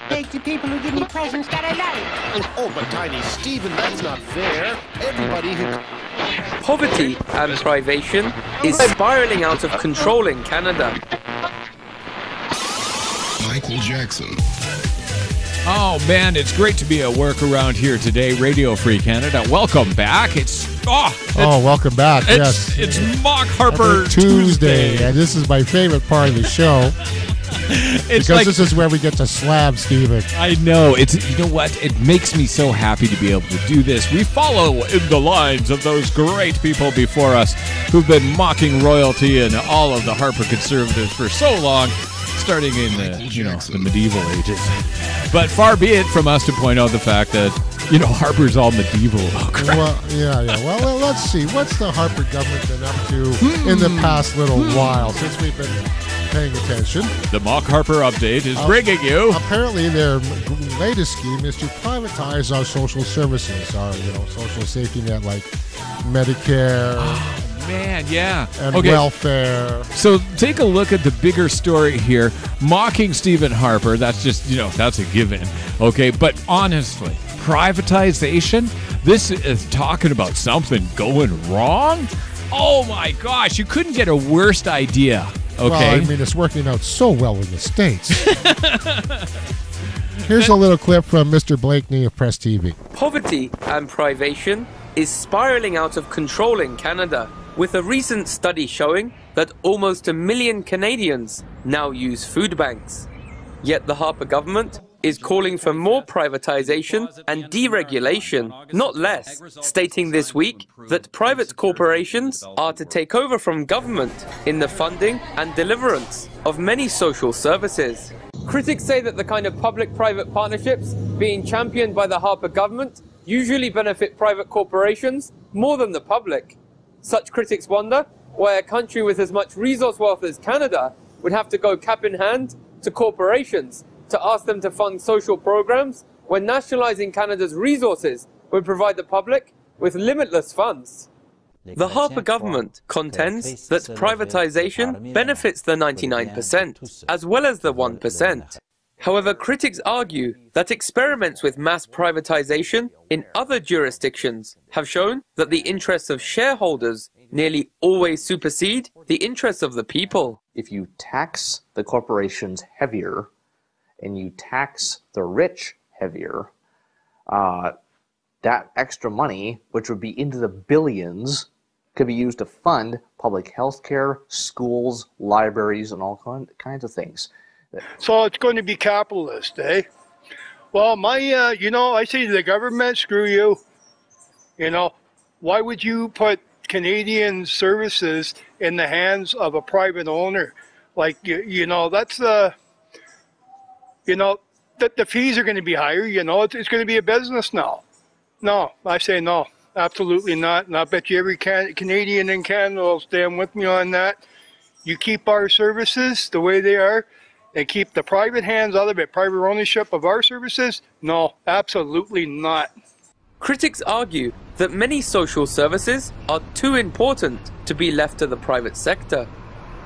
Take the people who give me presents that I like. Oh, but Tiny Stephen, that's not fair. Everybody who... Poverty and privation is spiraling out of control in Canada. Michael Jackson. Oh, man, it's great to be at work around here today. Radio Free Canada. Welcome back. Welcome back. Yes. It's Mock Harper Tuesday. And this is my favorite part of the show. Because this is where we get to slab Stephen. I know. You know what? It makes me so happy to be able to do this. We follow in the lines of those great people before us who've been mocking royalty and all of the Harper conservatives for so long, starting in the medieval ages. But far be it from us to point out the fact that, Harper's all medieval. Well, yeah. Well, let's see. What's the Harper government been up to in the past little while since we've been paying attention? The Mock Harper update is bringing you. Apparently, their latest scheme is to privatize our social services, our social safety net like Medicare. Man, yeah. And welfare. So take a look at the bigger story here. Mocking Stephen Harper, that's just, that's a given. Okay, but honestly, privatization? This is talking about something going wrong? Oh my gosh, you couldn't get a worse idea. Okay. Well, it's working out so well in the States. Here's a little clip from Mr. Blakeney of Press TV. Poverty and privation is spiraling out of control in Canada, with a recent study showing that almost 1 million Canadians now use food banks. Yet the Harper government is calling for more privatization and deregulation, not less, stating this week that private corporations are to take over from government in the funding and deliverance of many social services. Critics say that the kind of public-private partnerships being championed by the Harper government usually benefit private corporations more than the public. Such critics wonder why a country with as much resource wealth as Canada would have to go cap in hand to corporations to ask them to fund social programs when nationalizing Canada's resources would provide the public with limitless funds. The Harper government contends that privatization benefits the 99% as well as the 1%. However, critics argue that experiments with mass privatization in other jurisdictions have shown that the interests of shareholders nearly always supersede the interests of the people. If you tax the corporations heavier and you tax the rich heavier, that extra money, which would be into the billions, could be used to fund public health care, schools, libraries, and all kinds of things. So it's going to be capitalist, eh? Well, I say to the government, screw you. Why would you put Canadian services in the hands of a private owner? Like, that's the fees are going to be higher, it's going to be a business now. No, I say no, absolutely not. And I bet you every Canadian in Canada will stand with me on that. You keep our services the way they are, and keep the private hands out of it, private ownership of our services? No, absolutely not. Critics argue that many social services are too important to be left to the private sector.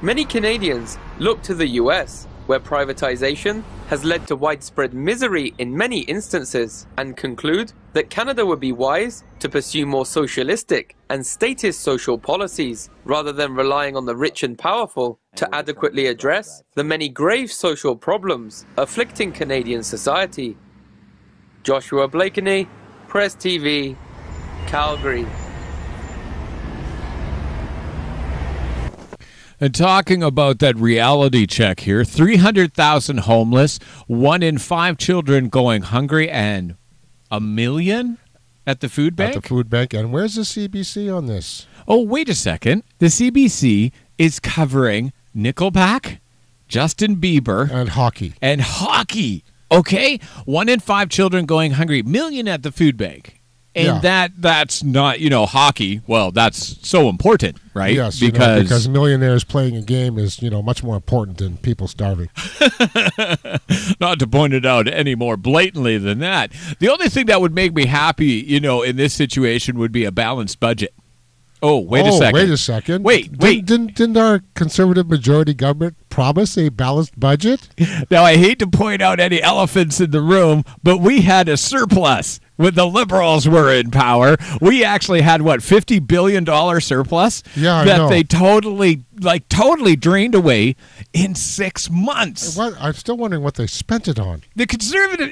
Many Canadians look to the US, where privatization has led to widespread misery in many instances, and conclude that Canada would be wise to pursue more socialistic and statist social policies rather than relying on the rich and powerful to adequately address the many grave social problems afflicting Canadian society. Joshua Blakeney, Press TV, Calgary. And talking about that reality check here, 300,000 homeless, 1 in 5 children going hungry, and 1 million at the food bank? At the food bank. And where's the CBC on this? Oh, wait a second. The CBC is covering Nickelback, Justin Bieber. And hockey. And hockey. Okay? 1 in 5 children going hungry, 1 million at the food bank. And that's not, hockey. Well, that's so important, right? Yes, because millionaires playing a game is, much more important than people starving. Not to point it out any more blatantly than that. The only thing that would make me happy, in this situation would be a balanced budget. Oh, wait a second. Wait a second. Wait. Didn't our conservative majority government promise a balanced budget? Now, I hate to point out any elephants in the room, but we had a surplus when the Liberals were in power. We actually had, what, $50 billion surplus? Yeah, I that know. they totally drained away in 6 months. I'm still wondering what they spent it on. The Conservative,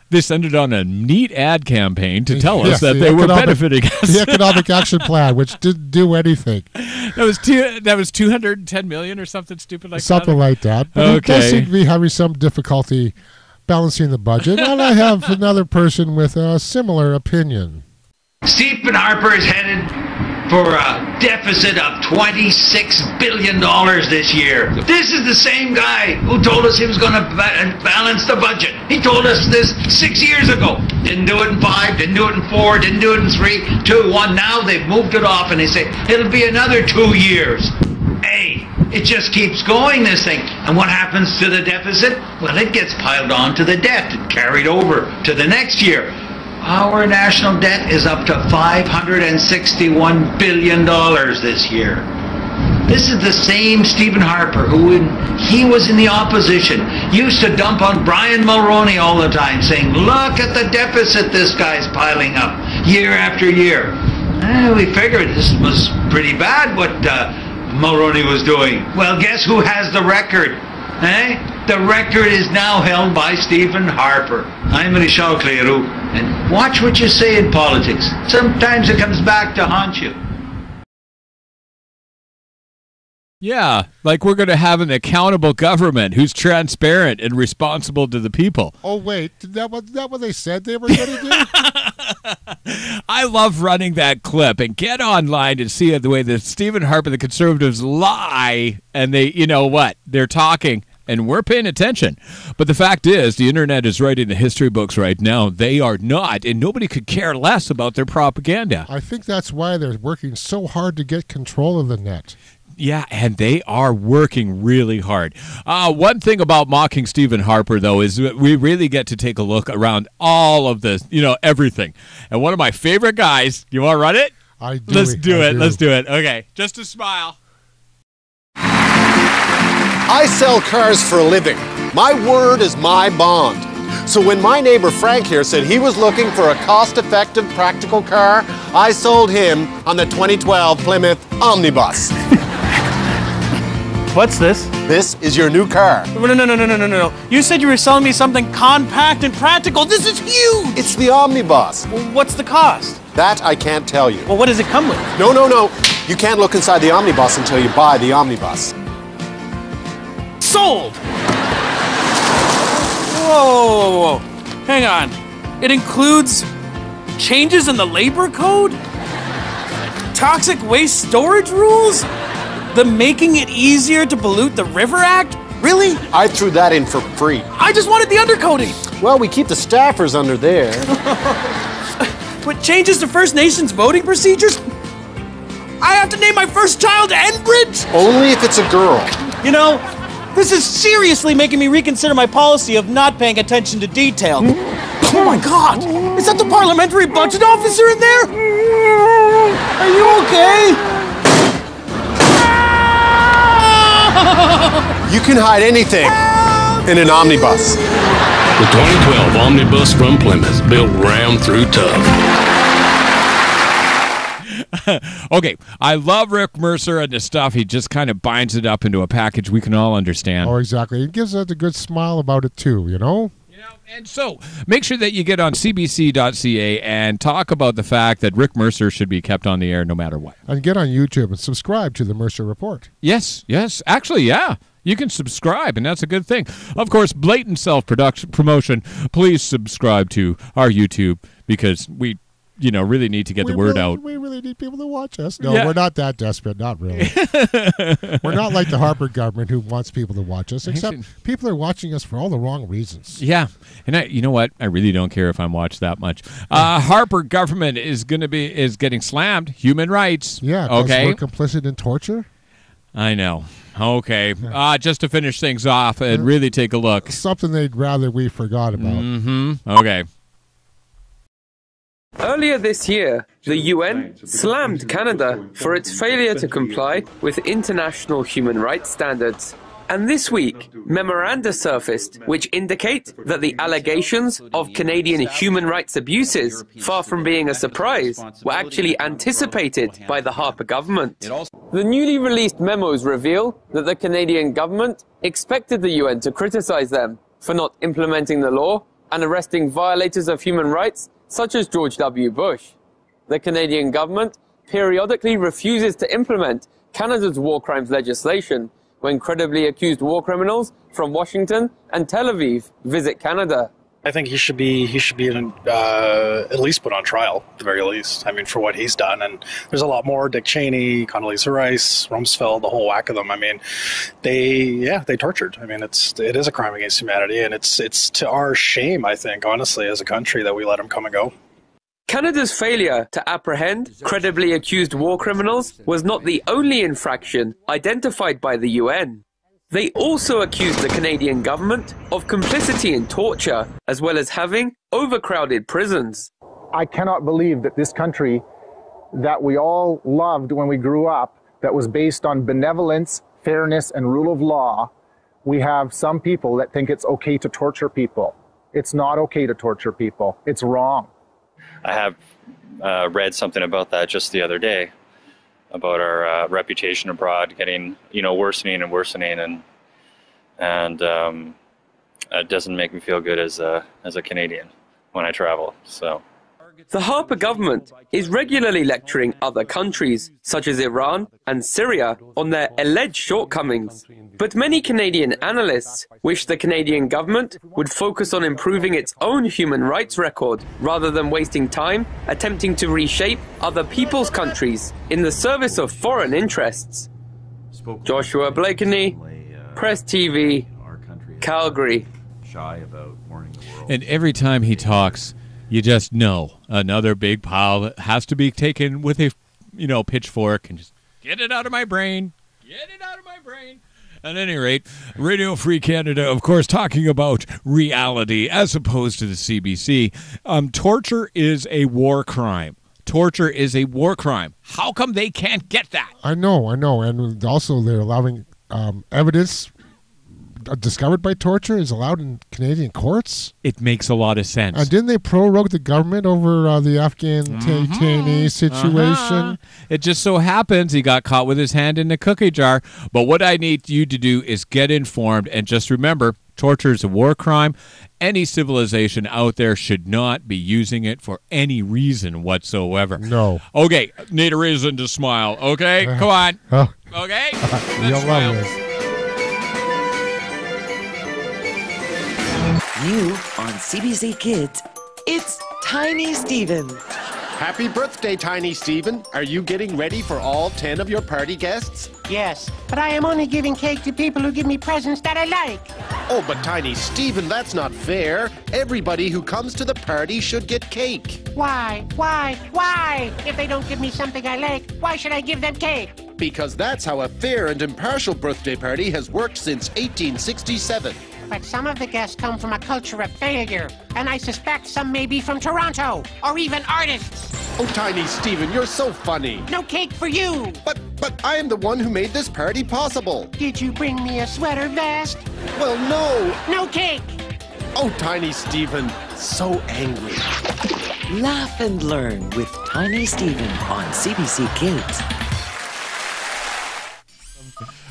they sent it on a neat ad campaign to tell us Yes, that the they were economic- benefiting us. The Economic Action Plan, which didn't do anything. That was $210 million or something stupid like Something that. like that. But it does Okay. seem to be having some difficulty balancing the budget. And I have another person with a similar opinion. Stephen Harper is headed for a deficit of $26 billion this year. This is the same guy who told us he was going to balance the budget. He told us this 6 years ago. Didn't do it in 5, didn't do it in 4, didn't do it in 3, 2, 1. Now they've moved it off and they say it'll be another 2 years. Hey, it just keeps going, this thing. And what happens to the deficit? Well, it gets piled on to the debt and carried over to the next year. Our national debt is up to $561 billion this year. This is the same Stephen Harper who, when he was in the opposition, used to dump on Brian Mulroney all the time, saying, look at the deficit this guy's piling up year after year. We figured this was pretty bad what Mulroney was doing. Well, guess who has the record? The record is now held by Stephen Harper. I'm Richard Cleroux, and watch what you say in politics. Sometimes it comes back to haunt you. Yeah, like we're going to have an accountable government who's transparent and responsible to the people. Oh, wait. That what they said they were going to do? I love running that clip, and get online and see the way that Stephen Harper, the Conservatives, lie, and they, you know what, they're talking, and we're paying attention. But the fact is, the internet is writing the history books right now. They are not, and nobody could care less about their propaganda. I think that's why they're working so hard to get control of the net. Yeah, and they are working really hard. One thing about mocking Stephen Harper, though, is we really get to take a look around all of this, everything. And one of my favorite guys, you want to run it? I do. Let's do it. Okay, just a smile. I sell cars for a living. My word is my bond. So when my neighbor Frank here said he was looking for a cost-effective, practical car, I sold him on the 2012 Plymouth Omnibus. What's this? This is your new car. No. You said you were selling me something compact and practical. This is huge! It's the Omnibus. Well, what's the cost? That I can't tell you. Well, what does it come with? No. You can't look inside the Omnibus until you buy the Omnibus. Sold! Whoa. Hang on. It includes changes in the labor code? Toxic waste storage rules? The Making It Easier to Pollute the River Act? Really? I threw that in for free. I just wanted the undercoating. Well, we keep the staffers under there. But changes to First Nations voting procedures? I have to name my first child Enbridge? Only if it's a girl. This is seriously making me reconsider my policy of not paying attention to detail. Oh my God! Is that the parliamentary budget officer in there? Are you okay? You can hide anything in an Omnibus. The 2012 Omnibus from Plymouth, built round through tough. Okay, I love Rick Mercer and the stuff. He just kind of binds it up into a package we can all understand. Oh, exactly. It gives us a good smile about it, too, And so, make sure that you get on cbc.ca and talk about the fact that Rick Mercer should be kept on the air no matter what. And get on YouTube and subscribe to the Mercer Report. Yes. Actually, yeah. You can subscribe, and that's a good thing. Of course, blatant self-promotion. Please subscribe to our YouTube because we really need to get the word out. We really need people to watch us. No, Yeah. we're not that desperate. Not really. We're not like the Harper government who wants people to watch us, except people are watching us for all the wrong reasons. Yeah. And you know what? I really don't care if I'm watched that much. Harper government is getting slammed. Human rights. Yeah. Okay. We're complicit in torture. I know. Okay. Just to finish things off and really take a look. Something they'd rather we forgot about. Mm-hmm. Okay. Earlier this year, the UN slammed Canada for its failure to comply with international human rights standards. And this week, memoranda surfaced which indicate that the allegations of Canadian human rights abuses, far from being a surprise, were actually anticipated by the Harper government. The newly released memos reveal that the Canadian government expected the UN to criticize them for not implementing the law and arresting violators of human rights such as George W. Bush. The Canadian government periodically refuses to implement Canada's war crimes legislation when credibly accused war criminals from Washington and Tel Aviv visit Canada. I think he should be at least put on trial, at the very least. I mean, for what he's done. And there's a lot more. Dick Cheney, Condoleezza Rice, Rumsfeld, the whole whack of them. I mean, they tortured. I mean, it is a crime against humanity, and it's to our shame, I think, honestly, as a country, that we let him come and go. Canada's failure to apprehend credibly accused war criminals was not the only infraction identified by the UN. They also accused the Canadian government of complicity in torture, as well as having overcrowded prisons. I cannot believe that this country that we all loved when we grew up, that was based on benevolence, fairness, and rule of law, we have some people that think it's okay to torture people. It's not okay to torture people. It's wrong. I have read something about that just the other day, about our reputation abroad getting, worsening and worsening, and it doesn't make me feel good as a Canadian when I travel. So. The Harper government is regularly lecturing other countries, such as Iran and Syria, on their alleged shortcomings. But many Canadian analysts wish the Canadian government would focus on improving its own human rights record, rather than wasting time attempting to reshape other people's countries in the service of foreign interests. Joshua Blakeney, Press TV, Calgary. And every time he talks, you just know another big pile has to be taken with a, pitchfork and just get it out of my brain. Get it out of my brain. At any rate, Radio Free Canada, of course, talking about reality as opposed to the CBC. Torture is a war crime. Torture is a war crime. How come they can't get that? I know. And also they're allowing evidence discovered by torture is allowed in Canadian courts. It makes a lot of sense. And didn't they prorogue the government over the Afghan detainee situation? It just so happens he got caught with his hand in the cookie jar. But what I need you to do is get informed and just remember, torture is a war crime. Any civilization out there should not be using it for any reason whatsoever. No. Okay, need a reason to smile. Okay, come on. Okay, let's smile. New on CBC Kids, it's Tiny Stephen. Happy birthday, Tiny Stephen. Are you getting ready for all 10 of your party guests? Yes, but I am only giving cake to people who give me presents that I like. Oh, but Tiny Stephen, that's not fair. Everybody who comes to the party should get cake. Why? If they don't give me something I like, why should I give them cake? Because that's how a fair and impartial birthday party has worked since 1867. But some of the guests come from a culture of failure, and I suspect some may be from Toronto, or even artists. Oh, Tiny Stephen, you're so funny. No cake for you. But I am the one who made this party possible. Did you bring me a sweater vest? Well, no. No cake. Oh, Tiny Stephen, so angry. Laugh and learn with Tiny Stephen on CBC Kids.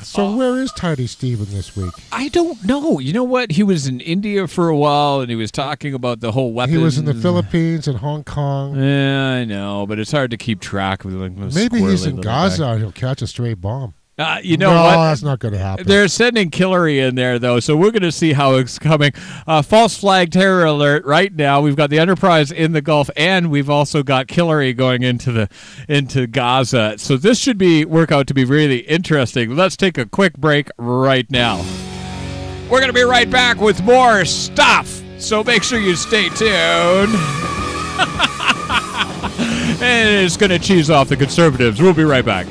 So where is Tiny Stephen this week? I don't know. You know what? He was in India for a while, and he was talking about the whole weapons. He was in the Philippines and Hong Kong. Yeah, I know, but it's hard to keep track of. Maybe he's in Gaza and he'll catch a stray bomb. You know no, what? That's not going to happen. They're sending Hillary in there, though, so we're going to see how it's coming. False flag terror alert right now. We've got the Enterprise in the Gulf, and we've also got Hillary going into Gaza. So this should work out to be really interesting. Let's take a quick break right now. We're going to be right back with more stuff, so make sure you stay tuned. And it's going to cheese off the conservatives. We'll be right back.